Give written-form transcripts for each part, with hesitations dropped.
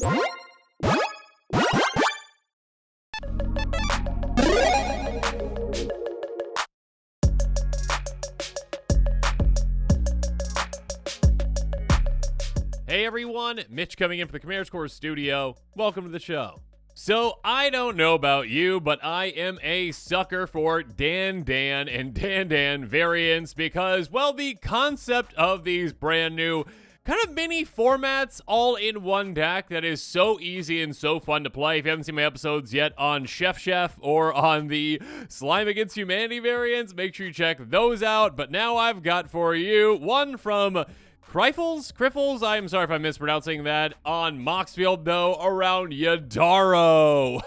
Hey everyone, Mitch coming in from the Commander's Corps studio. Welcome to the show. So, I don't know about you, but I am a sucker for Dan and Dan variants because, well, the concept of these brand new kind of mini formats all in one deck that is so easy and so fun to play. If you haven't seen my episodes yet on Chef or on the Slime Against Humanity variants, make sure you check those out. But now I've got for you one from Criffles, I'm sorry if I'm mispronouncing that, on Moxfield, though, around Yadaro.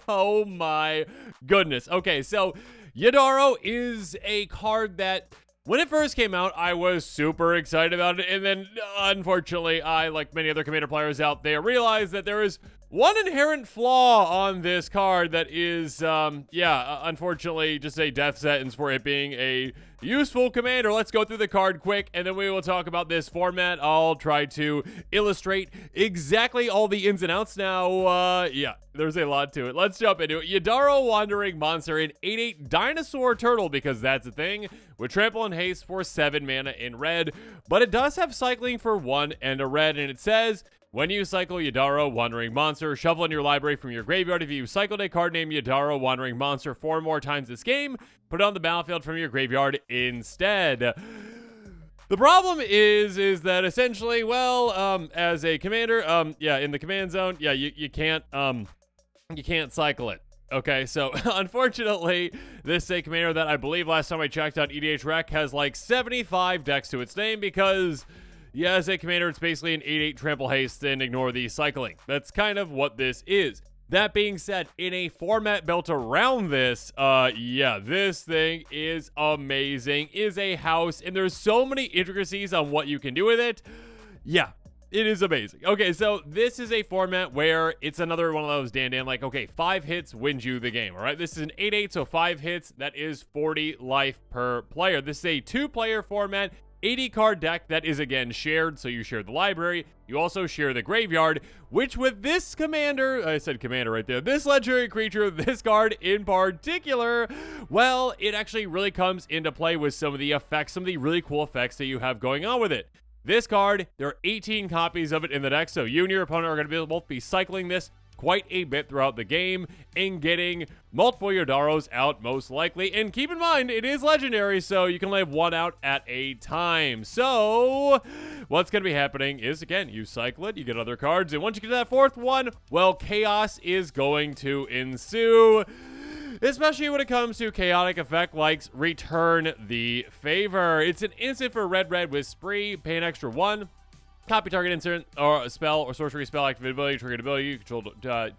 Oh my goodness. Okay, so Yadaro is a card that, when it first came out, I was super excited about it, and then, unfortunately, I, like many other Commander players out there, realized that there is one inherent flaw on this card that is, unfortunately, just a death sentence for it being a useful commander. Let's go through the card quick, and then we will talk about this format. I'll try to illustrate exactly all the ins and outs. Now, there's a lot to it. Let's jump into it. Yadaro Wandering Monster, an 8/8 dinosaur turtle, because that's a thing, with trample and haste for 7 mana in red, but it does have cycling for 1 and a red, and it says, when you cycle Yadaro Wandering Monster, shuffle in your library from your graveyard. If you cycled a card named Yadaro Wandering Monster 4 more times this game, put it on the battlefield from your graveyard instead. The problem is that essentially, well, as a commander, in the command zone, you can't cycle it. Okay, so unfortunately, this is a commander that I believe last time I checked on EDH Rec has like 75 decks to its name because, yeah, as a commander, it's basically an 8/8 trample haste and ignore the cycling. That's kind of what this is. That being said, in a format built around this, this thing is amazing, is a house, and there's so many intricacies on what you can do with it. Yeah, it is amazing. Okay, so this is a format where it's another one of those Dan, like, okay, 5 hits wins you the game, all right? This is an 8/8, so 5 hits, that is 40 life per player. This is a 2-player format, 80 card deck that is again shared, so you share the library, you also share the graveyard, which with this commander, I said commander right there, this legendary creature, this card in particular, well, it actually really comes into play with some of the effects, some of the really cool effects that you have going on with it. This card, there are 18 copies of it in the deck, so you and your opponent are going to both be cycling this quite a bit throughout the game and getting multiple Yadaros out most likely. And keep in mind, it is legendary, so you can only have 1 out at a time. So what's going to be happening is, again, you cycle it, you get other cards, and once you get to that 4th one, well, chaos is going to ensue. Especially when it comes to chaotic effect like Return the Favor. It's an instant for red with Spree, pay an extra 1. Copy target instant or a spell or sorcery spell activate ability, triggered ability. You control,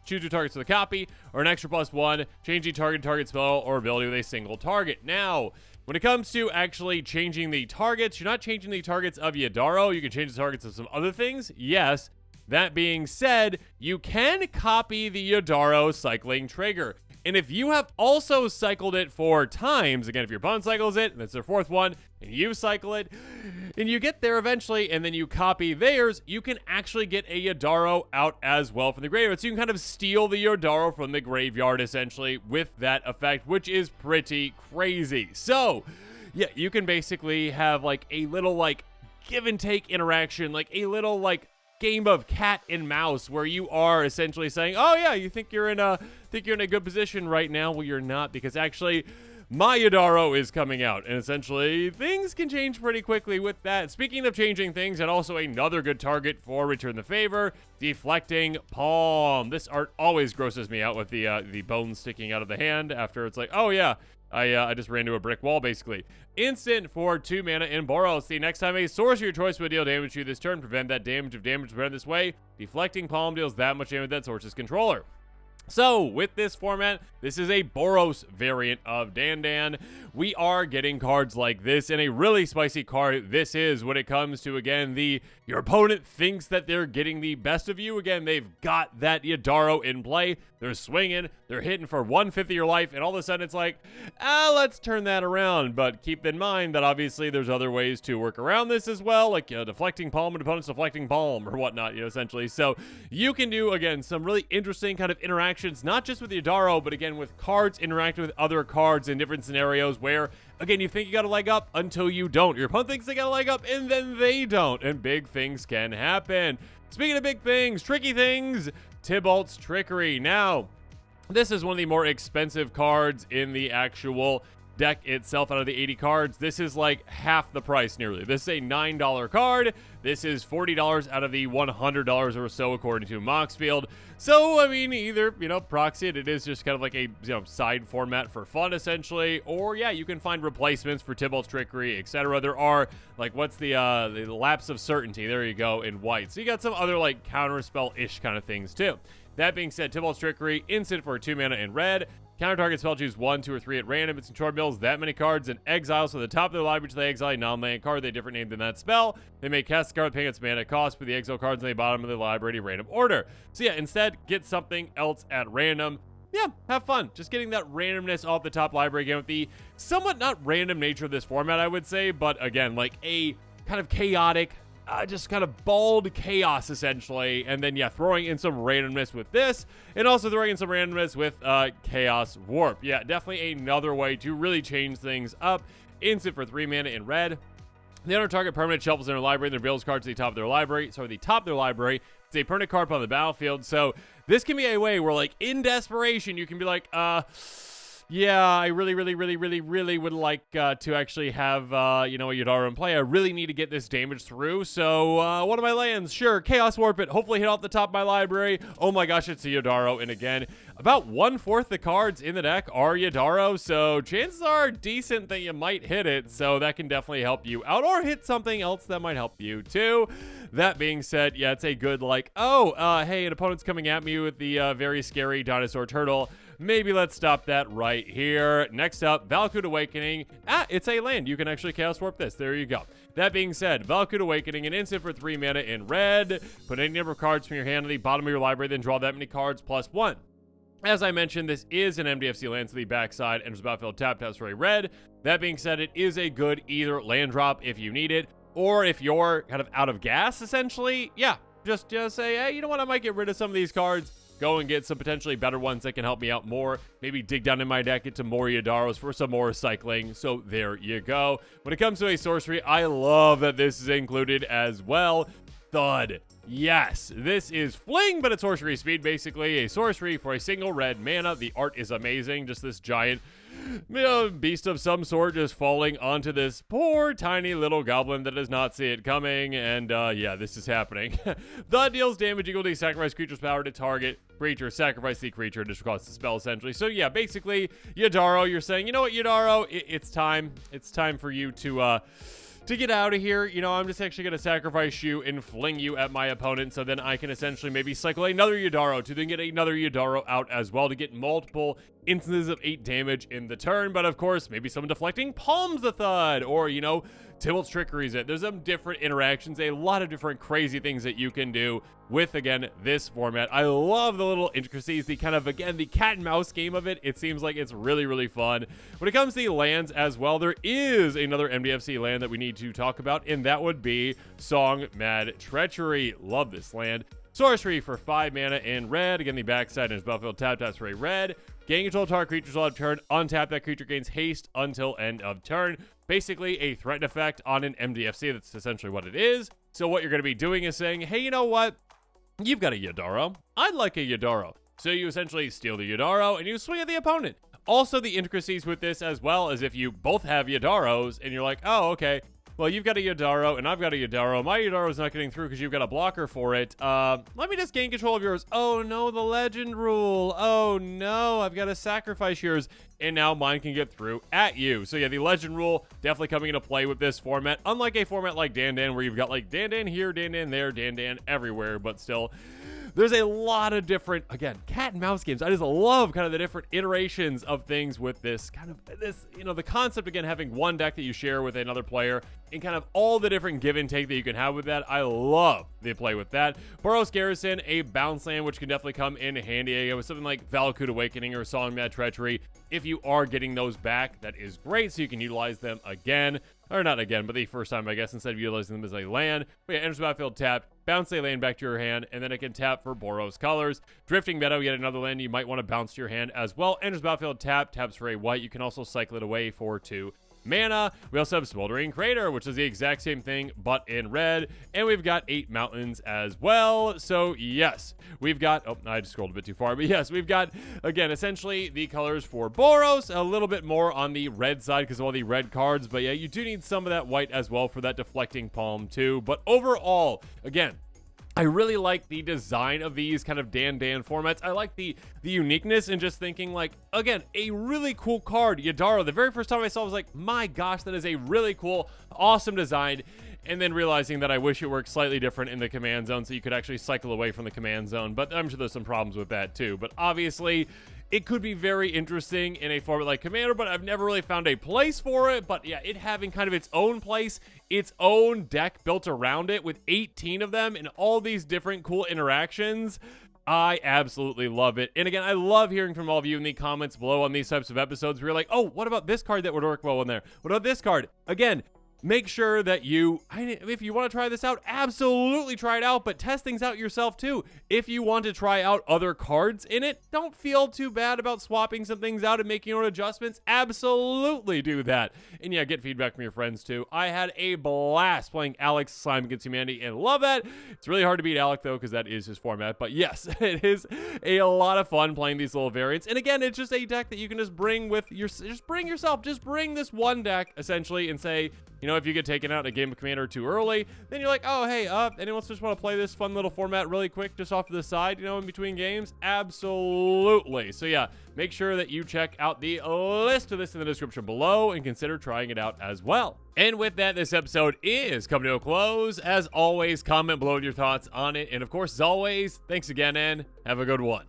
choose 2 targets to the copy, or an extra +1. Changing target spell or ability with a single target. Now, when it comes to actually changing the targets, you're not changing the targets of Yadaro. You can change the targets of some other things. Yes. That being said, you can copy the Yadaro cycling trigger. And if you have also cycled it 4 times, again, if your opponent cycles it, and that's their 4th one, and you cycle it, and you get there eventually, and then you copy theirs, you can actually get a Yadaro out as well from the graveyard. So you can kind of steal the Yadaro from the graveyard, essentially, with that effect, which is pretty crazy. So, yeah, you can basically have, like, a little, like, give and take interaction, like a little, like, game of cat and mouse where you are essentially saying, oh yeah, you think you're in a good position right now. Well, you're not, because actually my Yadaro is coming out, and essentially things can change pretty quickly with that. Speaking of changing things, and also another good target for Return the Favor, Deflecting Palm. This art always grosses me out with the bones sticking out of the hand after it's like, oh yeah, I just ran into a brick wall, basically. Instant for 2 mana in Boros. The next time a sorcerer your choice will deal damage to you this turn, prevent that damage if damage is prevented this way. Deflecting Palm deals that much damage to that sorcerer's controller. So, with this format, this is a Boros variant of Dan Dan. We are getting cards like this, and a really spicy card this is when it comes to, again, your opponent thinks that they're getting the best of you. Again, they've got that Daro in play. They're swinging, they're hitting for 1/5 of your life, and all of a sudden it's like, let's turn that around. But keep in mind that obviously there's other ways to work around this as well, like deflecting palm and opponent's deflecting palm or whatnot, essentially. So you can do, again, some really interesting kind of interactions, not just with Daro, but again, with cards interacting with other cards in different scenarios where, again, you think you got a leg up until you don't. Your opponent thinks they got a leg up, and then they don't, and big things can happen. Speaking of big things, tricky things, Tibol's Trickery. Now, this is one of the more expensive cards in the actual deck itself. Out of the 80 cards, this is like half the price nearly. This is a $9 card. This is $40 out of the $100 or so according to Moxfield. So, I mean, either, proxy it is just kind of like a, side format for fun, essentially, or, yeah, you can find replacements for Tibol's Trickery, etc. There are, like, what's the Lapse of Certainty? There you go, in white. So you got some other, like, counterspell-ish kind of things, too. That being said, Tibol's Trickery, instant for 2 mana in red. Counter target spell, choose 1, 2, or 3 at random. It's control mills that many cards in exile. So at the top of their library, they exile a non-land card. They have a different name than that spell. They may cast the card paying its mana cost with the exile cards in the bottom of the library in random order. So yeah, instead, get something else at random. Yeah, have fun. Just getting that randomness off the top library again with the somewhat not random nature of this format, I would say. But again, like a kind of chaotic, just kind of bald chaos, essentially. And then, yeah, throwing in some randomness with this, and also throwing in some randomness with Chaos Warp. Yeah, definitely another way to really change things up. Instant for 3 mana in red. The other target permanent shuffles in their library and reveals cards to the top of their library. So, the top of their library, it's a permanent card on the battlefield. So, this can be a way where, like, in desperation, you can be like, yeah, I really would like to actually have, a Daro in play. I really need to get this damage through. So, one of my lands, sure, Chaos Warp it, hopefully hit off the top of my library. Oh my gosh, it's a Daro. And again, about 1/4 the cards in the deck are Daro. So, chances are decent that you might hit it. So, that can definitely help you out, or hit something else that might help you too. That being said, yeah, it's a good, like, hey, an opponent's coming at me with the very scary dinosaur turtle. Maybe let's stop that right here. Next up, Valon Awakening. It's a land. You can actually Chaos Warp this. There you go. That being said, Valon Awakening, an instant for 3 mana in red. Put any number of cards from your hand to the bottom of your library, then draw that many cards +1. As I mentioned, this is an MDFC land to the backside, and it's battlefield tap for a red. That being said, it is a good either land drop if you need it, or if you're kind of out of gas, essentially. Yeah, just say, hey, you know what? I might get rid of some of these cards. Go and get some potentially better ones that can help me out more. Maybe dig down in my deck, get to more Daros for some more cycling. So there you go. When it comes to a sorcery, I love that this is included as well. Thud. Yes, this is Fling, but it's sorcery speed, basically. A sorcery for a single red mana. The art is amazing. Just this giant beast of some sort just falling onto this poor tiny little goblin that does not see it coming. And yeah, this is happening. Thud deals damage equal to sacrifice creature's power to target creature. Sacrifice the creature to cost the spell, essentially. So yeah, basically, Daro, you're saying, you know what, Daro, it's time. It's time for you to get out of here. I'm just actually going to sacrifice you and fling you at my opponent, so then I can essentially maybe cycle another Daro to then get another Daro out as well to get multiple instances of 8 damage in the turn. But of course, maybe someone deflecting palms the Thud, or, Tibol's Trickery's it. There's some different interactions, a lot of different crazy things that you can do with, again, this format. I love the little intricacies, the kind of, again, the cat and mouse game of it. It seems like it's really fun. When it comes to the lands as well, there is another MDFC land that we need to talk about, and that would be Song Mad Treachery. Love this land. Sorcery for 5 mana in red. Again, the backside is battlefield taps for a red. Gain control target creatures on turn. Untap that creature gains haste until end of turn. Basically, a threat effect on an MDFC. That's essentially what it is. So what you're going to be doing is saying, hey, you know what? You've got a Daro. I'd like a Daro. So you essentially steal the Daro and you swing at the opponent. Also, the intricacies with this as well is if you both have Daros and you're like, oh, okay, well, you've got a Daro and I've got a Daro. My Daro's not getting through because you've got a blocker for it. Let me just gain control of yours. Oh, no, the legend rule. Oh, no, I've got to sacrifice yours. And now mine can get through at you. So, yeah, the legend rule definitely coming into play with this format. Unlike a format like Dan Dan where you've got, like, Dan Dan here, Dan Dan there, Dan Dan everywhere. But still, there's a lot of different, again, cat and mouse games. I just love kind of the different iterations of things with this kind of this, the concept, again, having one deck that you share with another player and kind of all the different give and take that you can have with that. I love the play with that. BOS Garrison, a bounce land, which can definitely come in handy with something like Valon Awakening or Smouldering Crater. If you are getting those back, that is great, so you can utilize them again. Or not again, but the first time, I guess, instead of utilizing them as a land. But yeah, enters the battlefield tapped, bounce a land back to your hand, and then it can tap for BOS colors. Drifting Meadow, yet another land you might want to bounce to your hand as well. Enters the battlefield tapped, taps for a white. You can also cycle it away for 2 mana. We also have Smouldering Crater, which is the exact same thing, but in red. And we've got 8 mountains as well. So yes, we've got, oh, I just scrolled a bit too far, but yes, we've got, again, essentially the colors for BOS, a little bit more on the red side because of all the red cards. But yeah, you do need some of that white as well for that Deflecting Palm too. But overall, again, I really like the design of these kind of Dan formats. I like the uniqueness and just thinking like, again, a really cool card. Daro, the very first time I saw it, I was like, my gosh, that is a really cool, awesome design. And then realizing that I wish it worked slightly different in the command zone so you could actually cycle away from the command zone. But I'm sure there's some problems with that too. But obviously, it could be very interesting in a format like Commander, but I've never really found a place for it. But yeah, it having kind of its own place, its own deck built around it with 18 of them and all these different cool interactions, I absolutely love it. And again, I love hearing from all of you in the comments below on these types of episodes where you're like, oh, what about this card that would work well in there? What about this card? Again, make sure that if you want to try this out, absolutely try it out, but test things out yourself too. If you want to try out other cards in it, don't feel too bad about swapping some things out and making your own adjustments. Absolutely do that. And yeah, get feedback from your friends too. I had a blast playing Alex Slime Against Humanity and love that. It's really hard to beat Alec though, because that is his format. But yes, it is a lot of fun playing these little variants. And again, it's just a deck that you can just bring with just bring this one deck essentially and say, if you get taken out in a game of Commander too early, then you're like, oh, hey, anyone just want to play this fun little format really quick, just off to the side, in between games? Absolutely. So yeah, make sure that you check out the list of this in the description below and consider trying it out as well. And with that, this episode is coming to a close. As always, comment below with your thoughts on it. And of course, as always, thanks again and have a good one.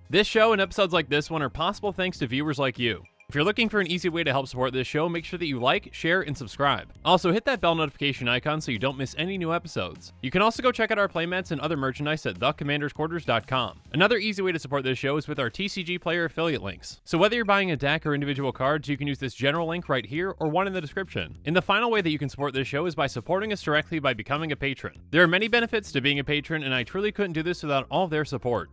This show and episodes like this one are possible thanks to viewers like you. If you're looking for an easy way to help support this show, make sure that you like, share, and subscribe. Also, hit that bell notification icon so you don't miss any new episodes. You can also go check out our playmats and other merchandise at thecommandersquarters.com. Another easy way to support this show is with our TCG player affiliate links. So whether you're buying a deck or individual cards, you can use this general link right here or one in the description. And the final way that you can support this show is by supporting us directly by becoming a patron. There are many benefits to being a patron, and I truly couldn't do this without all of their support.